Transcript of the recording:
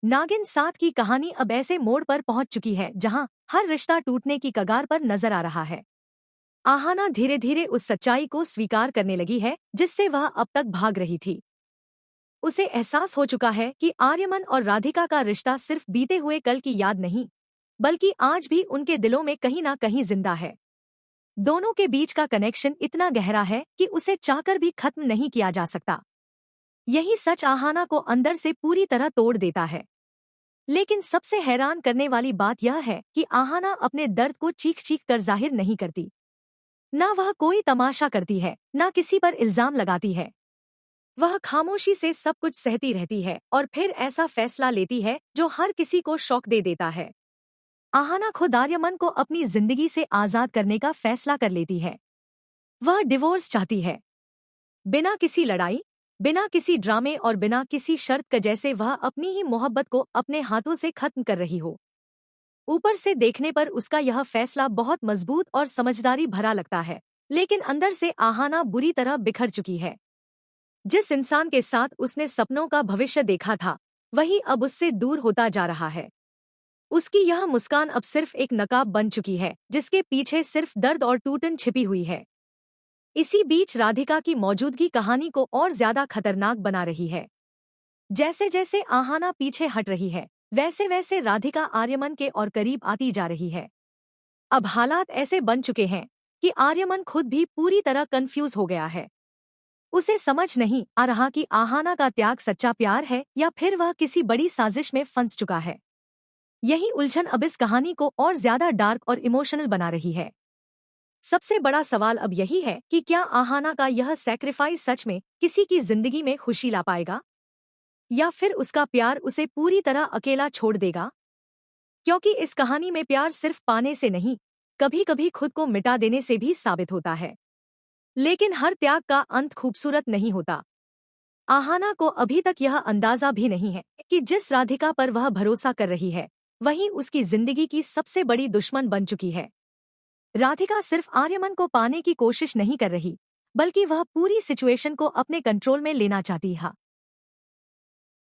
नागिन 7 की कहानी अब ऐसे मोड़ पर पहुंच चुकी है जहां हर रिश्ता टूटने की कगार पर नजर आ रहा है। आहाना धीरे धीरे उस सच्चाई को स्वीकार करने लगी है जिससे वह अब तक भाग रही थी। उसे एहसास हो चुका है कि आर्यमन और राधिका का रिश्ता सिर्फ बीते हुए कल की याद नहीं, बल्कि आज भी उनके दिलों में कहीं ना कहीं जिंदा है। दोनों के बीच का कनेक्शन इतना गहरा है कि उसे चाहकर भी खत्म नहीं किया जा सकता। यही सच आहाना को अंदर से पूरी तरह तोड़ देता है। लेकिन सबसे हैरान करने वाली बात यह है कि आहाना अपने दर्द को चीख चीख कर जाहिर नहीं करती। ना वह कोई तमाशा करती है, ना किसी पर इल्जाम लगाती है। वह खामोशी से सब कुछ सहती रहती है और फिर ऐसा फैसला लेती है जो हर किसी को शॉक दे देता है। आहाना खुद आर्यमन को अपनी जिंदगी से आजाद करने का फैसला कर लेती है। वह डिवोर्स चाहती है, बिना किसी लड़ाई, बिना किसी ड्रामे और बिना किसी शर्त के, जैसे वह अपनी ही मोहब्बत को अपने हाथों से खत्म कर रही हो। ऊपर से देखने पर उसका यह फैसला बहुत मजबूत और समझदारी भरा लगता है, लेकिन अंदर से आहाना बुरी तरह बिखर चुकी है। जिस इंसान के साथ उसने सपनों का भविष्य देखा था, वही अब उससे दूर होता जा रहा है। उसकी यह मुस्कान अब सिर्फ एक नकाब बन चुकी है जिसके पीछे सिर्फ दर्द और टूटन छिपी हुई है। इसी बीच राधिका की मौजूदगी कहानी को और ज्यादा खतरनाक बना रही है। जैसे जैसे आहाना पीछे हट रही है, वैसे वैसे राधिका आर्यमन के और करीब आती जा रही है। अब हालात ऐसे बन चुके हैं कि आर्यमन खुद भी पूरी तरह कंफ्यूज हो गया है। उसे समझ नहीं आ रहा कि आहाना का त्याग सच्चा प्यार है या फिर वह किसी बड़ी साजिश में फंस चुका है। यही उलझन अब इस कहानी को और ज्यादा डार्क और इमोशनल बना रही है। सबसे बड़ा सवाल अब यही है कि क्या आहाना का यह सैक्रिफाइस सच में किसी की जिंदगी में खुशी ला पाएगा, या फिर उसका प्यार उसे पूरी तरह अकेला छोड़ देगा। क्योंकि इस कहानी में प्यार सिर्फ पाने से नहीं, कभी कभी खुद को मिटा देने से भी साबित होता है। लेकिन हर त्याग का अंत खूबसूरत नहीं होता। आहाना को अभी तक यह अंदाजा भी नहीं है कि जिस राधिका पर वह भरोसा कर रही है, वही उसकी जिंदगी की सबसे बड़ी दुश्मन बन चुकी है। राधिका सिर्फ आर्यमन को पाने की कोशिश नहीं कर रही, बल्कि वह पूरी सिचुएशन को अपने कंट्रोल में लेना चाहती है।